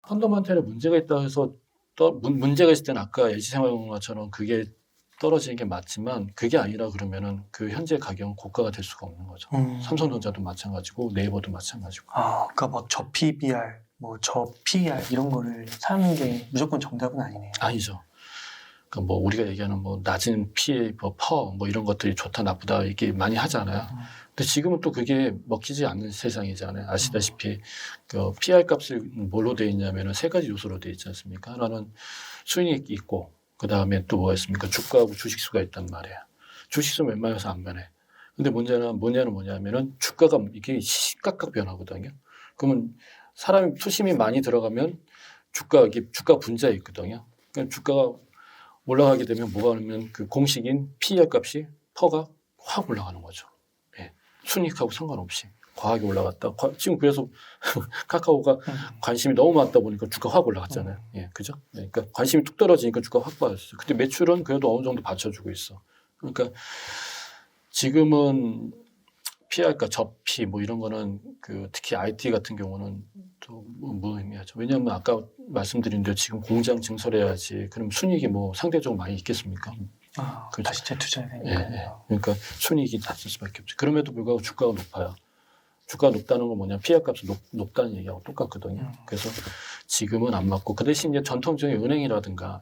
펀더멘털에 문제가 있다 해서 문제가 있을 때는 아까 LG생활건강처럼 그게 떨어지는 게 맞지만 그게 아니라 그러면은 그 현재 가격은 고가가 될 수가 없는 거죠. 삼성전자도 마찬가지고 네이버도 마찬가지고. 그러니까 뭐 저 PBR, 뭐 저 PER 이런 거를 사는 게 무조건 정답은 아니네요. 아니죠. 그러니까 뭐 우리가 얘기하는 뭐 낮은 PA, 퍼 뭐 이런 것들이 좋다 나쁘다 이게 많이 하잖아요. 근데 지금은 또 그게 먹히지 않는 세상이잖아요. 아시다시피 그 PR 값을 뭘로 돼 있냐면은 세 가지 요소로 돼 있지 않습니까? 하나는 수익이 있고 그 다음에 또 뭐가 있습니까? 주가하고 주식수가 있단 말이에요. 주식수 웬만해서 안 변해. 근데 문제는 뭐냐면은 주가가 이게 시시각각 변하거든요. 그러면 사람이 투심이 많이 들어가면 주가 분자에 있거든요. 그러니까 주가가 올라가게 되면 뭐가 하면 그 공식인 PER 값이 퍼가 확 올라가는 거죠. 예. 순이익하고 상관없이 과하게 올라갔다. 지금 그래서 카카오가 관심이 너무 많다 보니까 주가 확 올라갔잖아요. 예, 그죠? 네, 그러니까 관심이 툭 떨어지니까 주가 확 빠졌어요. 근데 매출은 그래도 어느 정도 받쳐주고 있어. 그러니까 지금은 PR가 접피 뭐 이런 거는 그 특히 IT 같은 경우는 또 무의미하죠. 왜냐하면 아까 말씀드린 대로 지금 공장 증설해야지. 그럼 순이익이 뭐 상대적으로 많이 있겠습니까? 그렇죠. 다시 재투자해야 되니까. 예. 그러니까 순이익이 낮을 수밖에 없죠. 그럼에도 불구하고 주가가 높아요. 주가가 높다는 건 뭐냐? PR 값이 높다는 얘기하고 똑같거든요. 그래서 지금은 안 맞고 그 대신 이제 전통적인 은행이라든가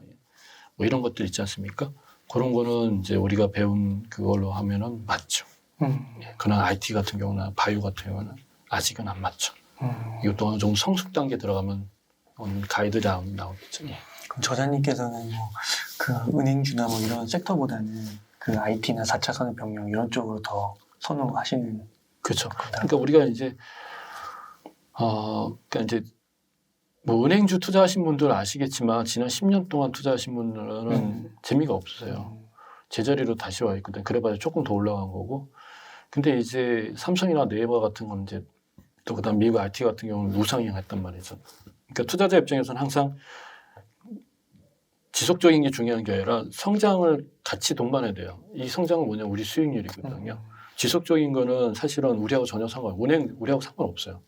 뭐 이런 것들 있지 않습니까? 그런 거는 이제 우리가 배운 그걸로 하면은 맞죠. 그러나 IT 같은 경우나 바이오 같은 경우는 아직은 안 맞죠. 이것도 어느 정도 성숙 단계 들어가면 가이드가 나오겠죠. 그럼 저자님께서는 뭐 그 은행주나 뭐 이런 섹터보다는 그 IT나 4차 산업혁명 이런 쪽으로 더 선호하시는. 그렇죠. 그러니까 우리가 이제 그러니까 이제 뭐 은행주 투자하신 분들 아시겠지만 지난 10년 동안 투자하신 분들은 재미가 없으세요. 제자리로 다시 와 있거든. 그래봐야 조금 더 올라간 거고. 근데 이제 삼성이나 네이버 같은 건 이제 또 그다음 미국 IT 같은 경우는 우상향했단 말이죠. 그러니까 투자자 입장에서는 항상 지속적인 게 중요한 게 아니라 성장을 같이 동반해야 돼요. 이 성장은 뭐냐? 우리 수익률이거든요. 지속적인 거는 사실은 우리하고 전혀 우리하고 상관없어요.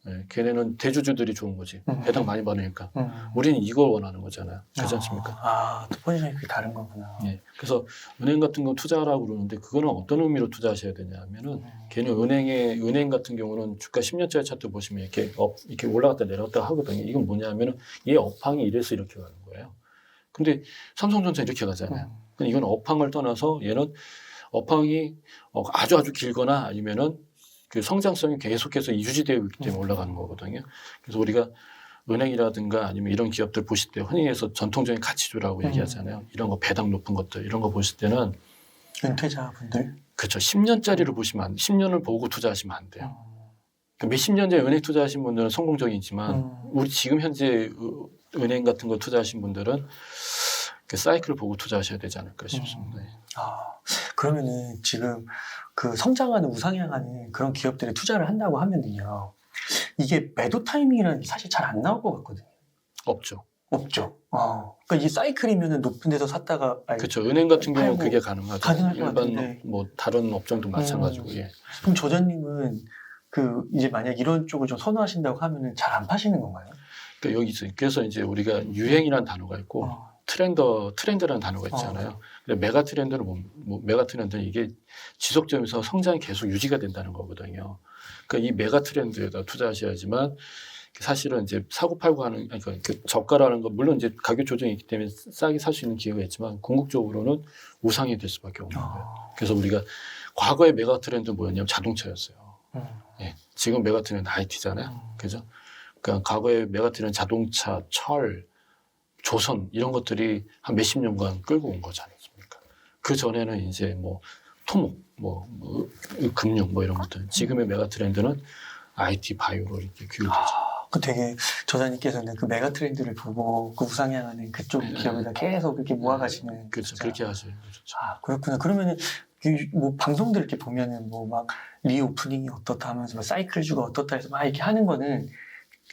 네, 걔네는 대주주들이 좋은 거지. 배당 많이 받으니까. 우리는 이걸 원하는 거잖아요. 그렇지 않습니까? 또 포지션이 그게 다른 거구나. 예. 그래서 은행 같은 거 투자하라고 그러는데 그거는 어떤 의미로 투자하셔야 되냐면은 걔는 은행 같은 경우는 주가 10년짜리 차트 보시면 이렇게 올라갔다 내려갔다 하거든요. 이건 뭐냐면은 얘 업황이 이래서 이렇게 가는 거예요. 근데 삼성전자 이렇게 가잖아요. 근데 이건 업황을 떠나서 얘는 업황이 아주 길거나 아니면은 그 성장성이 계속해서 유지되어 있기 때문에 올라가는 거거든요. 그래서 우리가 은행이라든가 아니면 이런 기업들 보실 때 흔히 해서 전통적인 가치주라고 얘기하잖아요. 이런 거 배당 높은 것들 이런 거 보실 때는 은퇴자분들? 그렇죠. 10년짜리를 보시면 안 돼요. 10년을 보고 투자하시면 안 돼요. 그러니까 몇십 년 전에 은행 투자하신 분들은 성공적이지만 우리 지금 현재 은행 같은 거 투자하신 분들은 그 사이클을 보고 투자하셔야 되지 않을까 싶습니다. 그러면은 지금 그 성장하는 우상향하는 그런 기업들에 투자를 한다고 하면은요, 이게 매도 타이밍이라는 게 사실 잘 안 나올 것 같거든요. 없죠. 그러니까 이 사이클이면은 높은 데서 샀다가 그렇죠. 은행 같은 경우는 그게 가능하죠. 가능할 것 일반 같은데. 뭐 다른 업종도 마찬가지고. 예. 그럼 저자님은 그 이제 만약 이런 쪽을 좀 선호하신다고 하면은 잘 안 파시는 건가요? 그러니까 여기 있어요. 그래서 이제 우리가 유행이라는 단어가 있고 트렌드라는 단어가 있잖아요. 근데 메가 트렌드는 메가 트렌드는 이게 지속적이면서 성장이 계속 유지가 된다는 거거든요. 그러니까 이 메가 트렌드에다 투자하셔야지만 사실은 이제 사고 팔고 하는 그러니까 그 저가라는 거 물론 이제 가격 조정이 있기 때문에 싸게 살 수 있는 기회가 있지만 궁극적으로는 우상이 될 수밖에 없는 거예요. 그래서 우리가 과거의 메가 트렌드는 뭐였냐면 자동차였어요. 예. 지금 메가 트렌드 IT잖아요. 그죠? 그러니까 과거의 메가 트렌드 자동차, 철, 조선 이런 것들이 한 몇십 년간 끌고 온 거지 않습니까? 그 전에는 이제 뭐 토목, 금융 이런 것들. 지금의 메가 트렌드는 IT, 바이오로 이렇게 규율되죠. 그 되게 저자님께서는 그 메가 트렌드를 보고 그 우상향하는 그쪽 기업에다 계속 이렇게 모아가시는. 그렇죠. 그렇게 하세요. 그렇죠. 그렇구나. 그러면은 뭐 방송들 이렇게 보면은 뭐 막 리오프닝이 어떻다 하면서 뭐 사이클주가 어떻다 해서 막 이렇게 하는 거는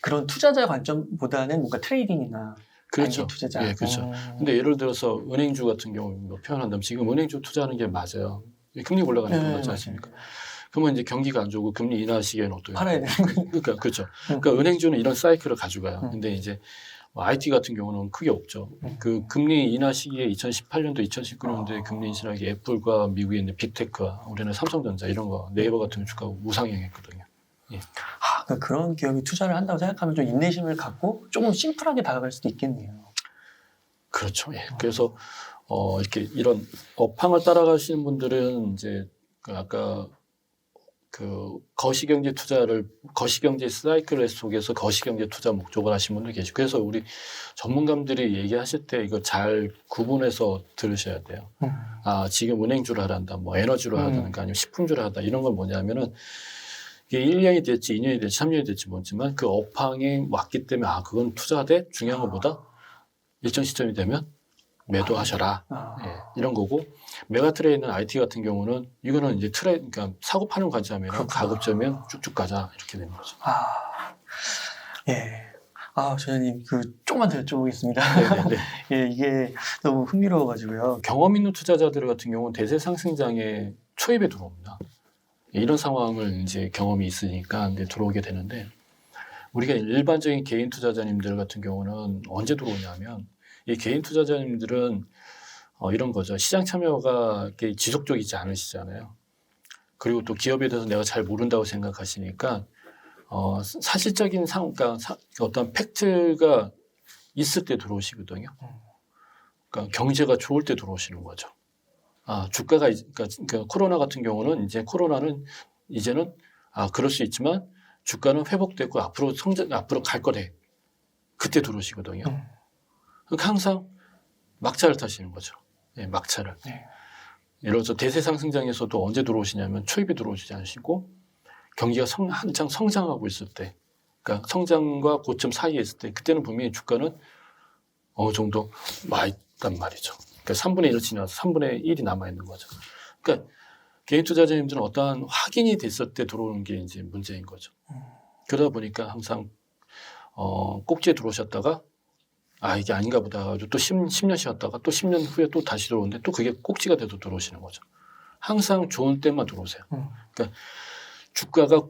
그런 투자자 관점보다는 뭔가 트레이딩이나 그렇죠. 투자자. 예, 그렇죠. 근데 예를 들어서 은행주 같은 경우 표현한다면 지금 은행주 투자하는 게 맞아요. 금리 올라가니까 그렇지 않습니까? 그러면 이제 경기가 안 좋고 금리 인하 시기에는 어떻게 팔아야 되는 거예요. 그러니까 그렇죠. 그러니까 은행주는 이런 사이클을 가져가요. 음. 근데 이제 뭐 IT 같은 경우는 크게 없죠. 그 금리 인하 시기에 2018년도, 2019년도에 금리 인하기 애플과 미국에 있는 빅테크와 우리는 삼성전자 이런 거 네이버 같은 주가가 우상향했거든요. 그런 기업이 투자를 한다고 생각하면 좀 인내심을 갖고 조금 심플하게 다가갈 수도 있겠네요. 그렇죠. 예. 그래서 이렇게 이런 업황을 따라가시는 분들은 이제 그 아까 그 거시경제 투자를 거시경제 사이클 속에서 거시경제 투자 목적을 하신 분들 계시고 그래서 우리 전문가들이 얘기하실 때 이거 잘 구분해서 들으셔야 돼요. 아 지금 은행주를 하란다, 뭐 에너지로 하다는가 아니면 식품주를 하다 이런 건 뭐냐면은 이게 1년이 됐지, 2년이 됐지, 3년이 됐지 모르지만 그 업황이 왔기 때문에 아 그건 투자돼 중요한 것보다 일정 시점이 되면 매도하셔라. 예, 이런 거고 메가트레에 있는 IT 같은 경우는 이거는 이제 그러니까 사고 파는 관점이라 가급적이면 쭉쭉 가자 이렇게 되는 거죠. 예. 저장님 조금만 더 여쭤보겠습니다. 네네네. 예, 이게 너무 흥미로워가지고요. 경험 있는 투자자들 같은 경우는 대세 상승장에 초입에 들어옵니다. 이런 상황을 이제 경험이 있으니까 이제 들어오게 되는데 우리가 일반적인 개인 투자자님들 같은 경우는 언제 들어오냐면 이 개인 투자자님들은 이런 거죠. 시장 참여가 이렇게 지속적이지 않으시잖아요. 그리고 또 기업에 대해서 내가 잘 모른다고 생각하시니까 사실적인 그러니까 어떤 팩트가 있을 때 들어오시거든요. 그러니까 경제가 좋을 때 들어오시는 거죠. 주가가 그러니까 코로나 같은 경우는 이제 코로나는 이제는 그럴 수 있지만 주가는 회복되고 앞으로 갈 거래. 그때 들어오시거든요. 그러니까 항상 막차를 타시는 거죠. 예, 막차를. 네. 예를 들어서 대세 상승장에서도 언제 들어오시냐면 초입에 들어오시지 않으시고 경기가 한창 성장하고 있을 때, 그러니까 성장과 고점 사이에 있을 때 그때는 분명히 주가는 어느 정도 와 있단 말이죠. 그러니까 3분의 1을 지나서 3분의 1이 남아 있는 거죠. 그러니까 개인 투자자님들은 어떠한 확인이 됐을 때 들어오는 게 이제 문제인 거죠. 그러다 보니까 항상 꼭지에 들어오셨다가 이게 아닌가 보다. 또 10년 쉬었다가 또 10년 후에 또 다시 들어오는데 또 그게 꼭지가 돼서 들어오시는 거죠. 항상 좋은 때만 들어오세요. 그러니까 주가가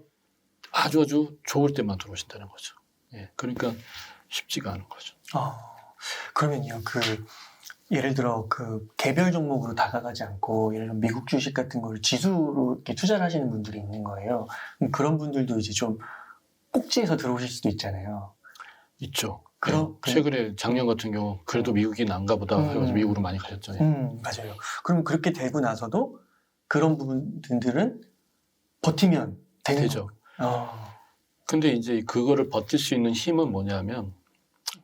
아주 좋을 때만 들어오신다는 거죠. 예, 그러니까 쉽지가 않은 거죠. 그러면요, 예를 들어 개별 종목으로 다가가지 않고 예를 들어 미국 주식 같은 걸 지수로 이렇게 투자를 하시는 분들이 있는 거예요. 그런 분들도 이제 좀 꼭지에서 들어오실 수도 있잖아요. 있죠. 그럼 최근에 작년 같은 경우 그래도 미국이 난가 보다 해가지고 미국으로 많이 가셨잖아요. 맞아요. 그럼 그렇게 되고 나서도 그런 부분들은 버티면 되죠. 근데 이제 그거를 버틸 수 있는 힘은 뭐냐면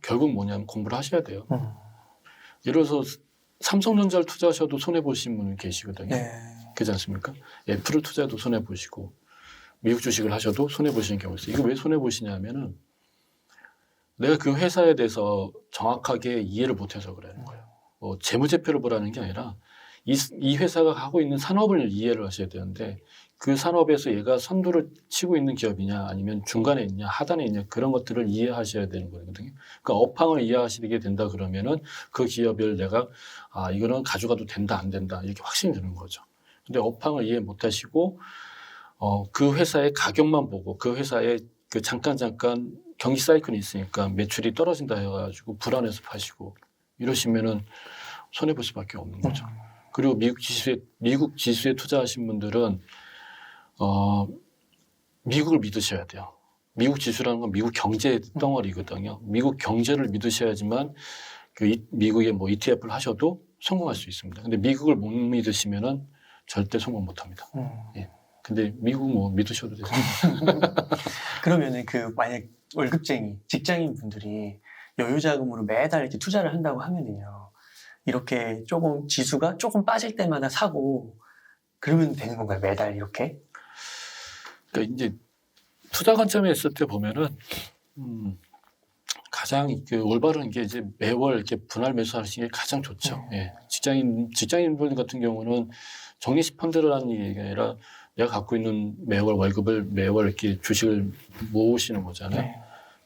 결국 공부를 하셔야 돼요. 예를 들어서 삼성전자를 투자하셔도 손해보신 분이 계시거든요. 네. 그렇지 않습니까? 애플을 투자해도 손해보시고 미국 주식을 하셔도 손해보시는 경우가 있어요. 이거 왜 손해보시냐면은 내가 그 회사에 대해서 정확하게 이해를 못해서 그러는 거예요. 재무제표를 보라는 게 아니라 이 회사가 하고 있는 산업을 이해를 하셔야 되는데 그 산업에서 얘가 선두를 치고 있는 기업이냐 아니면 중간에 있냐 하단에 있냐 그런 것들을 이해하셔야 되는 거거든요. 그러니까 업황을 이해하시게 된다 그러면은 그 기업을 내가 이거는 가져가도 된다 안 된다 이렇게 확신이 드는 거죠. 근데 업황을 이해 못하시고 그 회사의 가격만 보고 그 회사의 잠깐 경기 사이클이 있으니까 매출이 떨어진다 해가지고 불안해서 파시고 이러시면은 손해 볼 수밖에 없는 거죠. 그리고 미국 지수에 투자하신 분들은 미국을 믿으셔야 돼요. 미국 지수라는 건 미국 경제 덩어리거든요. 미국 경제를 믿으셔야지만 미국의 ETF를 하셔도 성공할 수 있습니다. 근데 미국을 못 믿으시면은 절대 성공 못 합니다. 예. 근데 미국 믿으셔도 되죠. 그러면은 만약 월급쟁이 직장인 분들이 여유 자금으로 매달 이렇게 투자를 한다고 하면은요. 이렇게 지수가 조금 빠질 때마다 사고 그러면 되는 건가요? 매달 이렇게? 그러니까 이제 투자 관점에 있을 때 보면은 가장 올바른 게 이제 매월 이렇게 분할 매수하시는 게 가장 좋죠. 예. 직장인분 같은 경우는 적립식 펀드라는 얘기가 아니라 내가 갖고 있는 매월 월급을 매월 이렇게 주식을 모으시는 거잖아요.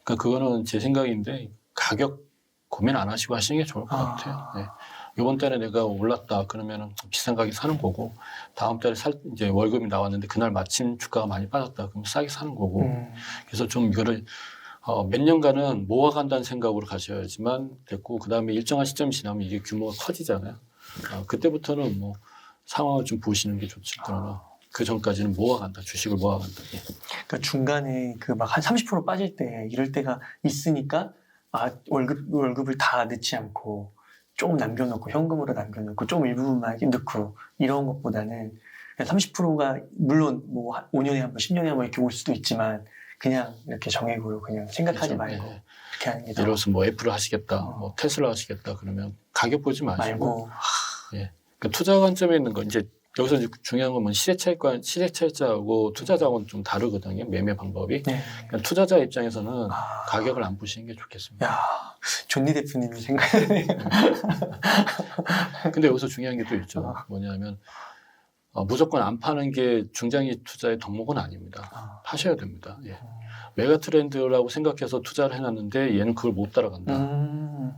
그러니까 그거는 제 생각인데 가격 고민 안 하시고 하시는 게 좋을 것 같아요. 네. 이번 달에 내가 올랐다 그러면은 비싼 가격에 사는 거고, 다음 달에 이제 월급이 나왔는데 그날 마침 주가가 많이 빠졌다 그러면 싸게 사는 거고. 그래서 좀 이거를 몇 년간은 모아간다는 생각으로 가셔야지만 됐고, 그 다음에 일정한 시점이 지나면 이게 규모가 커지잖아요. 그때부터는 뭐 상황을 좀 보시는 게 좋지. 그러나 그 전까지는 모아간다, 주식을 모아간다. 예. 그러니까 중간에 그 막 한 30% 빠질 때 이럴 때가 있으니까 월급을 다 넣지 않고 조금 남겨놓고 현금으로 남겨놓고 좀 일부분만 넣고 이런 것보다는 30%가 물론 뭐 5년에 한 번, 10년에 한 번 이렇게 올 수도 있지만 그냥 이렇게 정액으로 그냥 생각하지 그렇죠. 말고 예. 이렇게 하는 게 예를 들어서 뭐 애플을 하시겠다, 뭐 테슬라 하시겠다 그러면 가격 보지 마시고, 말고 예. 그 투자 관점에 있는 거 이제 여기서 이제 중요한 건 시대차익자하고 투자자하고는 좀 다르거든요. 매매 방법이. 네. 그러니까 투자자 입장에서는 가격을 안 보시는 게 좋겠습니다. 야, 존니 대표님이 생각하네요. 근데 여기서 중요한 게 또 있죠. 뭐냐면 무조건 안 파는 게 중장기 투자의 덕목은 아닙니다. 파셔야 됩니다. 예. 메가 트렌드라고 생각해서 투자를 해놨는데 얘는 그걸 못 따라간다.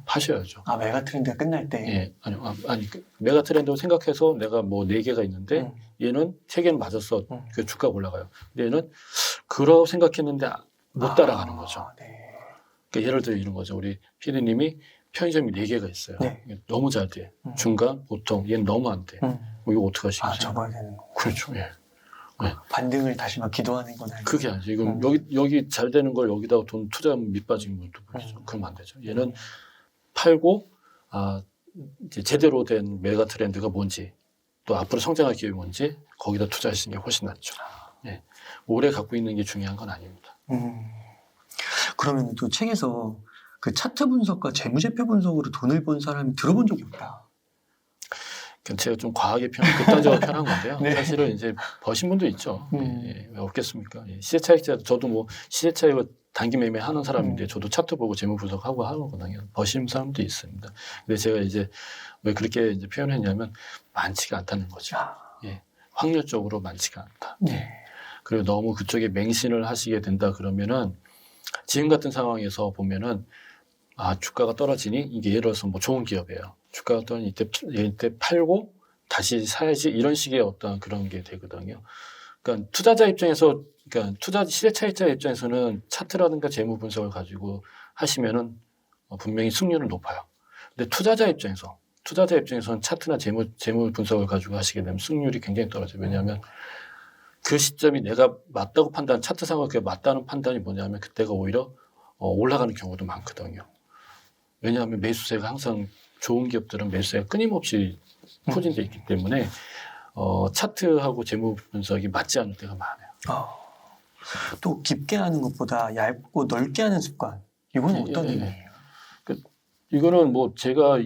파셔야죠. 메가 트렌드가 끝날 때. 예, 아니, 메가 트렌드로 생각해서 내가 뭐 4개가 있는데 얘는 3개는 맞았어. 그 주가가 올라가요. 근데 얘는 그러고 생각했는데 못 따라가는 거죠. 네. 그러니까 예를 들어 이런 거죠. 우리 PD님이 편의점이 4개가 있어요. 네. 너무 잘 돼. 중간, 보통. 얘는 너무 안 돼. 뭐 이거 어떻게 하시겠어요? 접어야 되는 거. 그렇죠. 예. 네. 반등을 다시 막 기도하는 건 아니고. 그게 아니죠. 이건 여기 잘 되는 걸 여기다가 돈 투자하면 밑빠진 것도 보이죠. 그러면 안 되죠. 얘는 팔고, 이제 제대로 된 메가 트렌드가 뭔지, 또 앞으로 성장할 기업이 뭔지, 거기다 투자하시는 게 훨씬 낫죠. 예. 오래 갖고 있는 게 중요한 건 아닙니다. 그러면 또 책에서 그 차트 분석과 재무제표 분석으로 돈을 번 사람이 들어본 적이 없다. 제가 좀 과하게 극단적으로 표현한 건데요. 네. 사실은 이제 버신 분도 있죠. 왜 없겠습니까? 시세차익자, 저도 뭐 시세차익을 단기 매매 하는 사람인데 저도 차트 보고 재무 분석하고 하는 거거든요. 버시는 사람도 있습니다. 근데 제가 이제 왜 그렇게 이제 표현했냐면 많지가 않다는 거죠. 예. 확률적으로 많지가 않다. 네. 그리고 너무 그쪽에 맹신을 하시게 된다 그러면은 지금 같은 상황에서 보면은 주가가 떨어지니 이게 예를 들어서 뭐 좋은 기업이에요. 주가가 떨어지니 이때 팔고 다시 사야지 이런 식의 어떤 그런 게 되거든요. 그러니까 투자자 입장에서, 그러니까 시대차익자 입장에서는 차트라든가 재무 분석을 가지고 하시면은 분명히 승률은 높아요. 근데 투자자 입장에서는 차트나 재무 분석을 가지고 하시게 되면 승률이 굉장히 떨어져요. 왜냐하면 그 시점이 내가 맞다고 차트상으로 그게 맞다는 판단이 뭐냐면 그때가 오히려 올라가는 경우도 많거든요. 왜냐하면 매수세가 항상 좋은 기업들은 매수세가 끊임없이 포진되어 있기 때문에 차트하고 재무 분석이 맞지 않을 때가 많아요. 또 깊게 하는 것보다 얇고 넓게 하는 습관, 이건 어떤 의미예요? 이거는 뭐 제가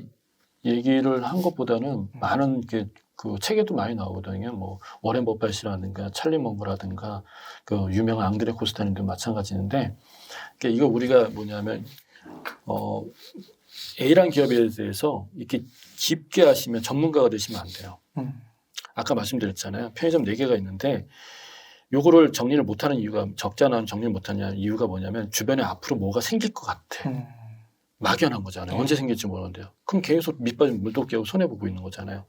얘기를 한 것보다는 많은 그 책에도 많이 나오거든요. 뭐 워렌 버핏이라든가 찰리 머그라든가 그 유명한 앙드레 코스타님도 마찬가지인데, 그러니까 이거 우리가 뭐냐면 A란 기업에 대해서 이렇게 깊게 하시면 전문가가 되시면 안 돼요. 아까 말씀드렸잖아요. 편의점 4개가 있는데 요거를 정리를 못하는 이유가, 적자나 정리를 못하는 이유가 뭐냐면 주변에 앞으로 뭐가 생길 것 같아. 막연한 거잖아요. 언제 생길지 모르는데요. 그럼 계속 밑빠진 물도 깨고 손해보고 있는 거잖아요.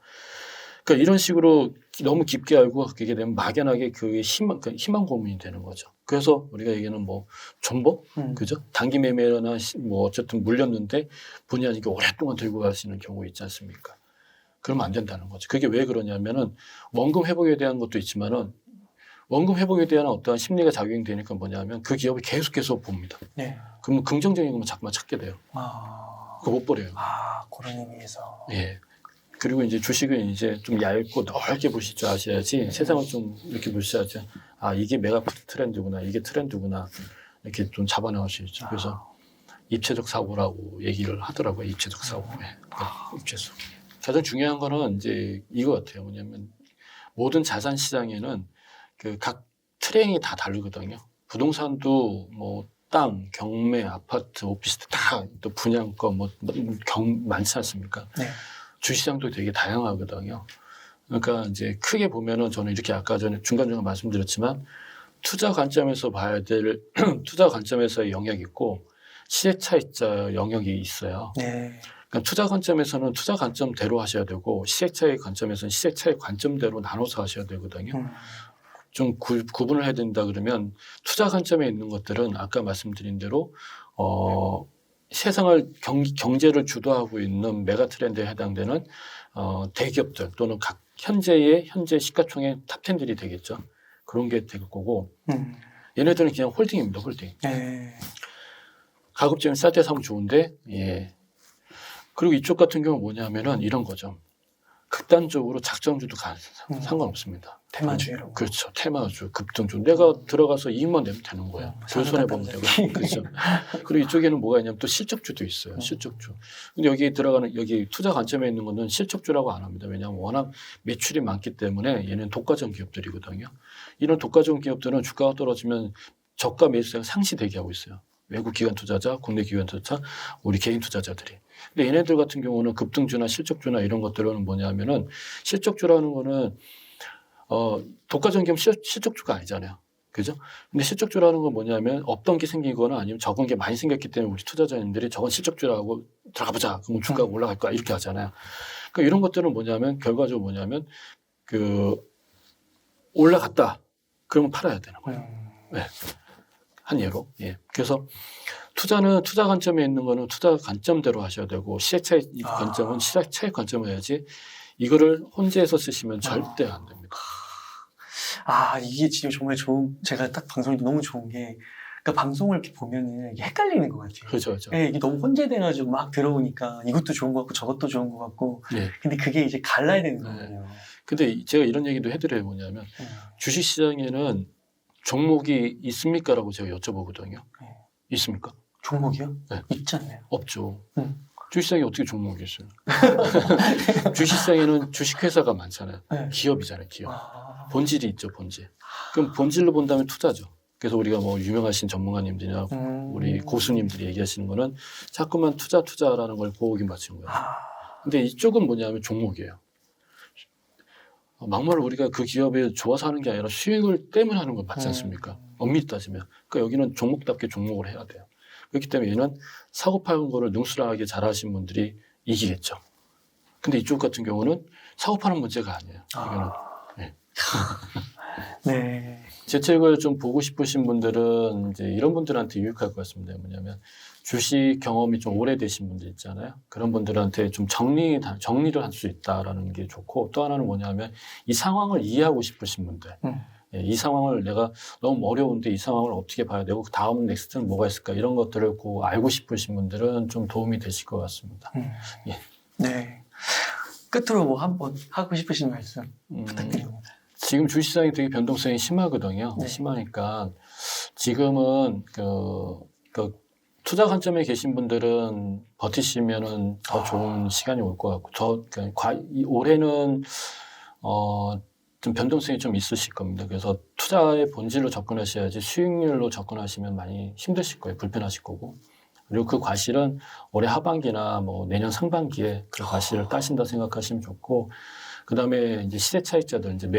그러니까 이런 식으로 너무 깊게 알고 그게 되면 막연하게 그게 희망 고문이 되는 거죠. 그래서 우리가 얘기하는 뭐 존버, 그죠? 단기 매매나 뭐 어쨌든 물렸는데 본의 아니게 오랫동안 들고 가시는 경우 있지 않습니까? 그러면 안 된다는 거죠. 그게 왜 그러냐면은 원금 회복에 대한 것도 있지만은 원금 회복에 대한 어떠한 심리가 작용이 되니까 뭐냐면 그 기업을 계속 봅니다. 네. 그러면 긍정적인 것만 자꾸만 찾게 돼요. 그거 못 버려요. 그런 의미에서. 예. 그리고 이제 주식은 이제 좀 얇고 넓게 보실 줄 아셔야지 세상을 좀 이렇게 보셔야지 이게 메가 트렌드구나, 이게 트렌드구나 이렇게 좀 잡아나갈 수 있죠. 그래서 입체적 사고라고 얘기를 하더라고요. 입체적 사고. 입체적. 가장 중요한 거는 이제 이거 같아요. 뭐냐면 모든 자산 시장에는 그 각 트렌이 다 다르거든요. 부동산도 뭐 땅, 경매, 아파트, 오피스텔 다 또 분양권 많지 않습니까? 네. 주시장도 되게 다양하거든요. 그러니까 이제 크게 보면은 저는 이렇게 아까 전에 중간중간 말씀드렸지만 투자 관점에서 봐야 될 투자 관점에서의 영역이 있고 시세차익자 영역이 있어요. 네. 그러니까 투자 관점에서는 투자 관점대로 하셔야 되고 시세차익 관점에서는 시세차익 관점대로 나눠서 하셔야 되거든요. 좀 구분을 해야 된다 그러면 투자 관점에 있는 것들은 아까 말씀드린 대로 세상을 경제를 주도하고 있는 메가 트렌드에 해당되는 대기업들 또는 각 현재 시가총액 탑10들이 되겠죠. 그런 게 될 거고 얘네들은 그냥 홀딩입니다. 홀딩. 네. 가급적이면 쌀 때 사면 좋은데 예. 그리고 이쪽 같은 경우는 뭐냐면은 이런 거죠. 극단적으로 작정주도 상관없습니다. 테마주의로. 그렇죠. 테마주, 급등주. 내가 들어가서 이익만 내면 되는 거야. 별 손해보면 되고. 그렇죠. 그리고 이쪽에는 뭐가 있냐면 또 실적주도 있어요. 실적주. 근데 여기 들어가는, 여기 투자 관점에 있는 거는 실적주라고 안 합니다. 왜냐하면 워낙 매출이 많기 때문에 얘는 독과점 기업들이거든요. 이런 독과점 기업들은 주가가 떨어지면 저가 매수세가 상시 대기하고 있어요. 외국 기관 투자자, 국내 기관 투자자, 우리 개인 투자자들이. 근데 얘네들 같은 경우는 급등주나 실적주나 이런 것들은 뭐냐면은 실적주라는 거는 독과점 기업 실적주가 아니잖아요. 그죠? 근데 실적주라는 건 뭐냐면 없던 게 생기거나 아니면 적은 게 많이 생겼기 때문에 우리 투자자님들이 저건 실적주라고 들어가보자. 그럼 주가가 올라갈 거야. 이렇게 하잖아요. 그러니까 이런 것들은 뭐냐면 결과적으로 뭐냐면 올라갔다. 그러면 팔아야 되는 거예요. 네. 한 예로. 예. 그래서 투자는 투자 관점에 있는 거는 투자 관점대로 하셔야 되고 시세차익 관점은 시세차익 관점을 해야지 이거를 혼재해서 쓰시면 절대 안 됩니다. 이게 지금 정말 제가 딱 방송이 너무 좋은 게, 그러니까 방송을 이렇게 보면은 이게 헷갈리는 것 같아요. 그렇죠. 네, 이게 너무 혼재돼가지고 막 들어오니까 이것도 좋은 것 같고 저것도 좋은 것 같고. 네. 근데 그게 이제 갈라야 되는 거거든요. 근데 제가 이런 얘기도 해드려요. 뭐냐면 주식시장에는 종목이 있습니까? 라고 제가 여쭤보거든요. 네. 있습니까? 종목이요? 네. 있지 않나요? 없죠. 주식시장에 어떻게 종목이 있어요? 주식시장에는 주식회사가 많잖아요. 네. 기업이잖아요. 기업. 본질이 있죠. 본질. 그럼 본질로 본다면 투자죠. 그래서 우리가 뭐 유명하신 전문가님들이나 우리 고수님들이 얘기하시는 거는 자꾸만 투자라는 걸 보호기 맞춘 거예요. 근데 이쪽은 뭐냐면 종목이에요. 막말 우리가 그 기업에 좋아서 하는 게 아니라 수익을 때문에 하는 건 맞지 않습니까? 엄밀히 따지면. 그러니까 여기는 종목답게 종목을 해야 돼요. 그렇기 때문에 얘는 사고 파는 거를 능수하게 잘하신 분들이 이기겠죠. 근데 이쪽 같은 경우는 사고 파는 문제가 아니에요. 이거는. 네. 네. 제 책을 좀 보고 싶으신 분들은 이제 이런 분들한테 유익할 것 같습니다. 뭐냐면 주식 경험이 좀 오래되신 분들 있잖아요. 그런 분들한테 좀 정리를 할 수 있다라는 게 좋고, 또 하나는 뭐냐면 이 상황을 이해하고 싶으신 분들. 예, 이 상황을 내가 너무 어려운데 이 상황을 어떻게 봐야 되고 다음 넥스트는 뭐가 있을까 이런 것들을 꼭 알고 싶으신 분들은 좀 도움이 되실 것 같습니다. 예. 네. 끝으로 뭐 한번 하고 싶으신 말씀 부탁드립니다. 지금 주식시장이 되게 변동성이 심하거든요. 네. 심하니까 지금은 투자 관점에 계신 분들은 버티시면은 더 좋은 시간이 올 것 같고, 올해는 좀 변동성이 좀 있으실 겁니다. 그래서 투자의 본질로 접근하셔야지 수익률로 접근하시면 많이 힘드실 거예요. 불편하실 거고. 그리고 그 과실은 올해 하반기나 뭐 내년 상반기에 그 과실을 따신다 생각하시면 좋고, 그 다음에 이제 시세차익자들, 이제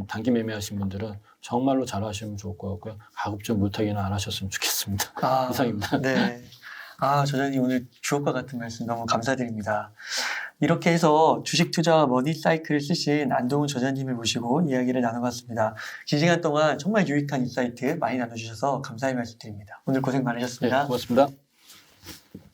단기 매매하신 분들은 정말로 잘 하시면 좋을 것 같고요. 가급적 물타기는 안 하셨으면 좋겠습니다. 이상입니다. 네. 저자님 오늘 주옥과 같은 말씀 너무 감사드립니다. 이렇게 해서 주식 투자와 머니 사이클을 쓰신 안동훈 저자님을 모시고 이야기를 나눠봤습니다. 긴 시간 동안 정말 유익한 인사이트 많이 나눠주셔서 감사의 말씀드립니다. 오늘 고생 많으셨습니다. 네, 고맙습니다.